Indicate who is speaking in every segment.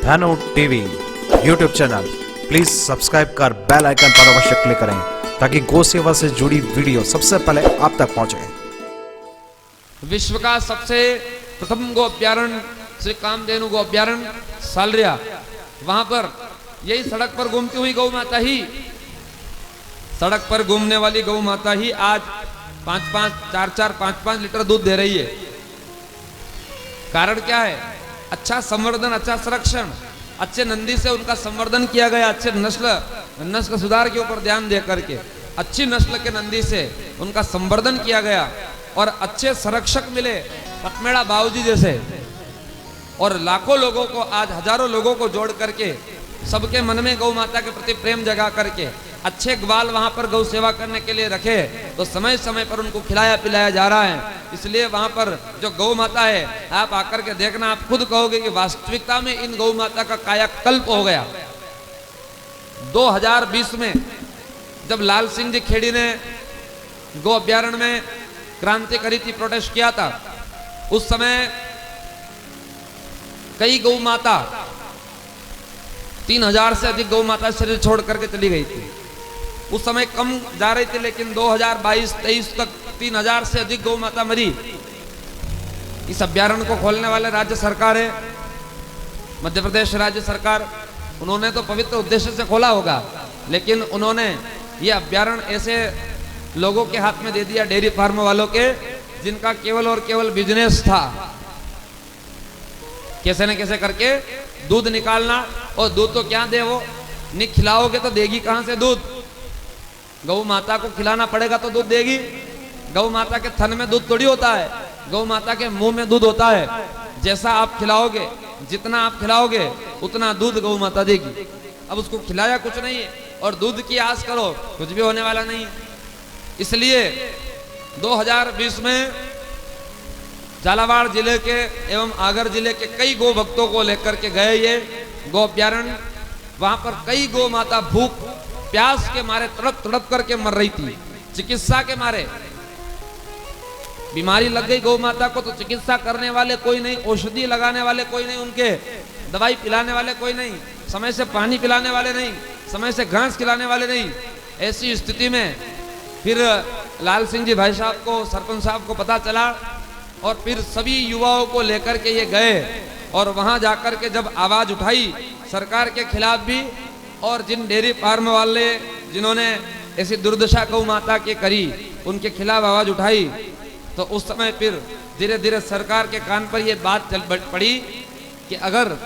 Speaker 1: धनु TV YouTube channel please subscribe कर bell icon पर अवश्य क्लिक करें ताकि गौ सेवा से जुड़ी वीडियो सबसे पहले आप तक पहुंचे।
Speaker 2: विश्व का सबसे प्रथम गो अभ्यारण्य श्री कामधेनु गो अभ्यारण्य सालरिया, वहां पर यही सड़क पर घूमती हुई गौ माता ही, सड़क पर घूमने वाली गौ माता ही आज 5-5 लीटर दूध दे रही है। कारण क्या है? अच्छा संवर्धन, अच्छा संरक्षण, अच्छे नंदी से उनका संवर्धन किया गया, अच्छे नस्ल सुधार के ऊपर ध्यान दे करके अच्छी नस्ल के नंदी से उनका संवर्धन किया गया और अच्छे संरक्षक मिले पतमेड़ा बाबूजी जैसे, और लाखों लोगों को, आज हजारों लोगों को जोड़ करके सबके मन में गौ माता के प्रति प्रेम जगा करके अच्छे ग्वाल वहां पर गौ सेवा करने के लिए रखे, तो समय समय पर उनको खिलाया पिलाया जा रहा है। इसलिए वहां पर जो गौ माता है, आप आकर के देखना, आप खुद कहोगे कि वास्तविकता में इन गौ माता का कायाकल्प हो गया। 2020 में जब लाल सिंह जी खेड़ी ने गौ अभ्यारण्य में क्रांति करी थी, प्रोटेस्ट किया था, उस समय कई गौ माता 3000 से अधिक गौ माता शरीर छोड़ करके चली गई थी। उस समय कम जा रही थी, लेकिन 2022-23 तक 3000 से अधिक गौ माता मरी। इस अभ्यारण्य को खोलने वाले राज्य सरकार है, मध्य प्रदेश राज्य सरकार। उन्होंने तो पवित्र उद्देश्य से खोला होगा, लेकिन उन्होंने ये अभ्यारण्य ऐसे लोगों के हाथ में दे दिया, डेयरी फार्म वालों के, जिनका केवल और केवल बिजनेस था कैसे न कैसे करके दूध निकालना। और दूध तो क्या दे, वो नहीं खिलाओगे तो देगी कहां से दूध? गौ माता को खिलाना पड़ेगा तो दूध देगी। गौ माता के थन में दूध थोड़ी होता है, गौ माता के मुंह में दूध होता है। जैसा आप खिलाओगे, जितना आप खिलाओगे उतना दूध गौ माता देगी। अब उसको खिलाया कुछ नहीं है और दूध की आस करो, कुछ भी होने वाला नहीं। इसलिए 2020 में झालावाड़ जिले के एवं आगर जिले के कई गौ भक्तों को लेकर के गए ये गौ अभ्यारण्य। वहां पर कई गौ माता भूख प्यास के मारे तड़प तड़प करके मर रही थी, चिकित्सा के मारे। बीमारी लग गई गौ माता को तो चिकित्सा करने वाले कोई नहीं, औषधि लगाने वाले कोई नहीं, उनके दवाई पिलाने वाले कोई नहीं, समय से पानी पिलाने वाले नहीं, समय से घास खिलाने वाले नहीं। ऐसी स्थिति में फिर लाल सिंह जी भाई साहब को, सरपंच साहब को पता चला और फिर सभी युवाओं को लेकर के ये गए और वहां जाकर के जब आवाज उठाई सरकार के खिलाफ भी, और जिन डेयरी फार्म वाले जिन्होंने ऐसी दुर्दशा गौ माता की करी उनके खिलाफ आवाज उठाई, तो उस समय फिर धीरे धीरे सरकार के कान पर यह बात चल पड़ी कि अगर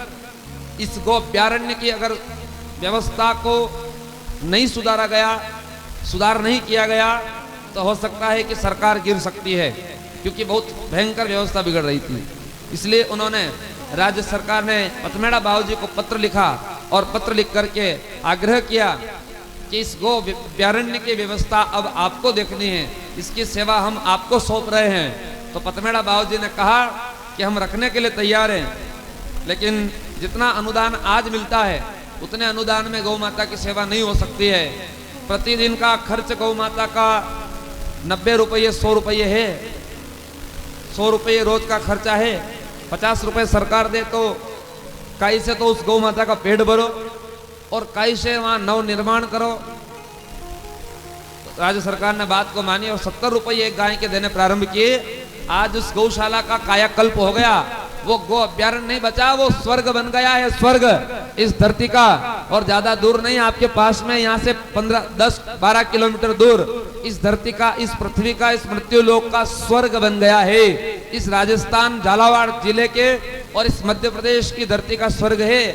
Speaker 2: इस गौ अभ्यारण्य की अगर व्यवस्था को नहीं सुधारा गया, सुधार नहीं किया गया, तो हो सकता है कि सरकार गिर सकती है, क्योंकि बहुत भयंकर व्यवस्था बिगड़ रही थी। इसलिए उन्होंने, राज्य सरकार ने पतमेड़ा बाबूजी को पत्र लिखा और पत्र लिख करके आग्रह किया कि इस गौ अभ्यारण्य की व्यवस्था अब आपको देखनी है, इसकी सेवा हम आपको सौंप रहे हैं। तो पतमेड़ा बाबूजी ने कहा कि हम रखने के लिए तैयार हैं, लेकिन जितना अनुदान आज मिलता है उतने अनुदान में गौ माता की सेवा नहीं हो सकती है। प्रतिदिन का खर्च गौ माता का 90 रुपये 100 रुपये है, 100 रुपये रोज का खर्चा है। 50 रुपये सरकार दे तो काई से तो उस गौ माता का पेट भरो और काई से वहां नव निर्माण करो। तो राज्य सरकार ने बात को मानी और 70 रुपये एक गाय के देने प्रारंभ किए। आज उस गौशाला का कायाकल्प हो गया। वो गौ अभ्यारण्य नहीं बचा, वो स्वर्ग बन गया है, स्वर्ग इस धरती का। और ज्यादा दूर नहीं, आपके पास में, यहाँ से 10-12 किलोमीटर दूर इस धरती का, इस पृथ्वी का, इस मृत्यु लोक का स्वर्ग बन गया है। इस राजस्थान झालावाड़ जिले के और इस मध्य प्रदेश की धरती का स्वर्ग है।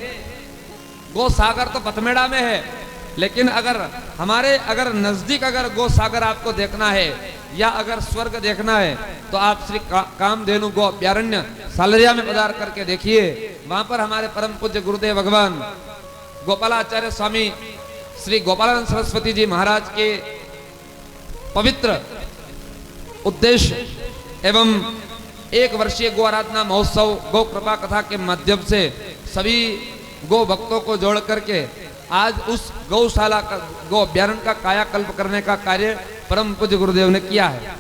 Speaker 2: गौ सागर तो पतमेड़ा में है, लेकिन अगर नजदीक अगर गौ सागर आपको देखना है या अगर स्वर्ग देखना है तो आप श्री कामधेनु गौ अभ्यारण्य सालरिया में पधार करके देखिए। वहां पर हमारे परम पूज्य गुरुदेव भगवान गोपालाचार्य स्वामी श्री गोपालानंद सरस्वती जी महाराज के पवित्र उद्देश्य एवं 1 वर्षीय गौ आराधना महोत्सव गौ कृपा कथा के माध्यम से सभी गौ भक्तों को जोड़ करके आज उस गौशाला का, गौ अभ्यारण्य का कायाकल्प करने का कार्य परम पूज्य गुरुदेव ने किया है।